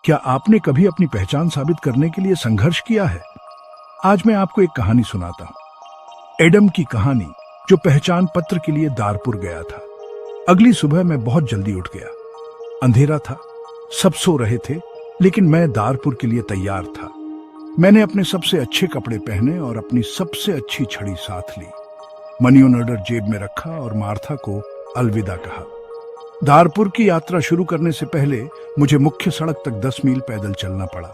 क्या आपने कभी अपनी पहचान साबित करने के लिए संघर्ष किया है? आज मैं आपको एक कहानी सुनाता हूँ, एडम की कहानी, जो पहचान पत्र के लिए दारपुर गया था। अगली सुबह मैं बहुत जल्दी उठ गया। अंधेरा था, सब सो रहे थे, लेकिन मैं दारपुर के लिए तैयार था। मैंने अपने सबसे अच्छे कपड़े पहने और अपनी सबसे अच्छी छड़ी साथ ली। मनी ऑर्डर जेब में रखा और मार्था को अलविदा कहा। दारपुर की यात्रा शुरू करने से पहले मुझे मुख्य सड़क तक 10 मील पैदल चलना पड़ा।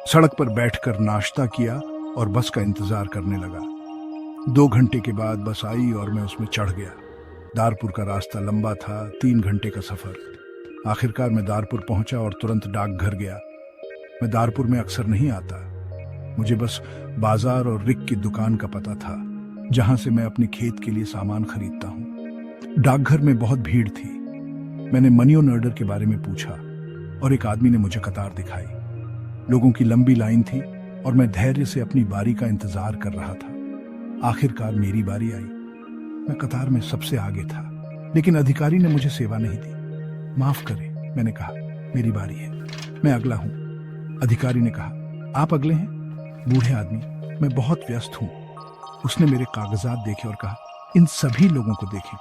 सड़क पर बैठकर नाश्ता किया और बस का इंतजार करने लगा। 2 घंटे के बाद बस आई और मैं उसमें चढ़ गया। दारपुर का रास्ता लंबा था, 3 घंटे का सफर। आखिरकार मैं दारपुर पहुंचा और तुरंत डाकघर गया। मैं दारपुर में अक्सर नहीं आता। मुझे बस बाजार और रिक की दुकान का पता था, जहां से मैं अपने खेत के लिए सामान खरीदता हूं। डाकघर में बहुत भीड़ थी। मैंने मनी ऑर्डर के बारे में पूछा और एक आदमी ने मुझे कतार दिखाई। लोगों की लंबी लाइन थी और मैं धैर्य से अपनी बारी का इंतजार कर रहा था। आखिरकार मेरी बारी आई। मैं कतार में सबसे आगे था, लेकिन अधिकारी ने मुझे सेवा नहीं दी। माफ करें, मैंने कहा, मेरी बारी है, मैं अगला हूं। अधिकारी ने कहा, आप अगले हैं? बूढ़े आदमी, मैं बहुत व्यस्त हूं। उसने मेरे कागजात देखे और कहा, इन सभी लोगों को देखें,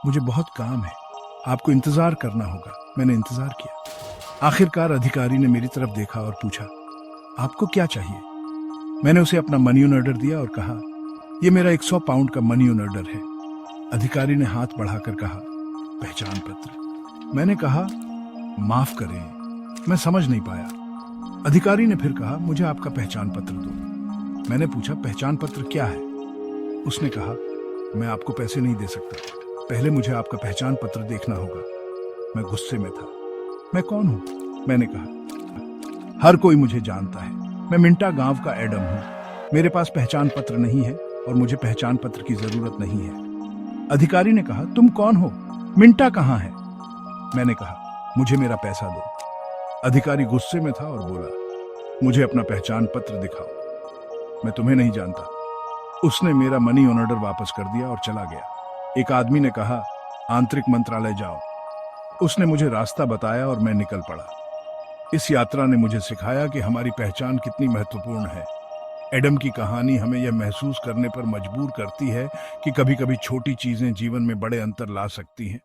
मुझे बहुत काम है, आपको इंतजार करना होगा। मैंने इंतजार किया। आखिरकार अधिकारी ने मेरी तरफ देखा और पूछा, आपको क्या चाहिए? मैंने उसे अपना मनी ऑर्डर दिया और कहा, यह मेरा 100 पाउंड का मनी ऑर्डर है। अधिकारी ने हाथ बढ़ाकर कहा, पहचान पत्र। मैंने कहा, माफ करें, मैं समझ नहीं पाया। अधिकारी ने फिर कहा, मुझे आपका पहचान पत्र दो। मैंने पूछा, पहचान पत्र क्या है? उसने कहा, मैं आपको पैसे नहीं दे सकता, पहले मुझे आपका पहचान पत्र देखना होगा। मैं गुस्से में था। मैं कौन हूं? मैंने कहा, हर कोई मुझे जानता है, मैं मिंटा गांव का एडम हूं। मेरे पास पहचान पत्र नहीं है और मुझे पहचान पत्र की जरूरत नहीं है। अधिकारी ने कहा, तुम कौन हो? मिंटा कहां है? मैंने कहा, मुझे मेरा पैसा दो। अधिकारी गुस्से में था और बोला, मुझे अपना पहचान पत्र दिखाओ। मैं तुम्हें नहीं जानता। उसने मेरा मनी ऑर्डर वापस कर दिया और चला गया। एक आदमी ने कहा, आंतरिक मंत्रालय जाओ। उसने मुझे रास्ता बताया और मैं निकल पड़ा। इस यात्रा ने मुझे सिखाया कि हमारी पहचान कितनी महत्वपूर्ण है। एडम की कहानी हमें यह महसूस करने पर मजबूर करती है कि कभी-कभी छोटी चीजें जीवन में बड़े अंतर ला सकती हैं।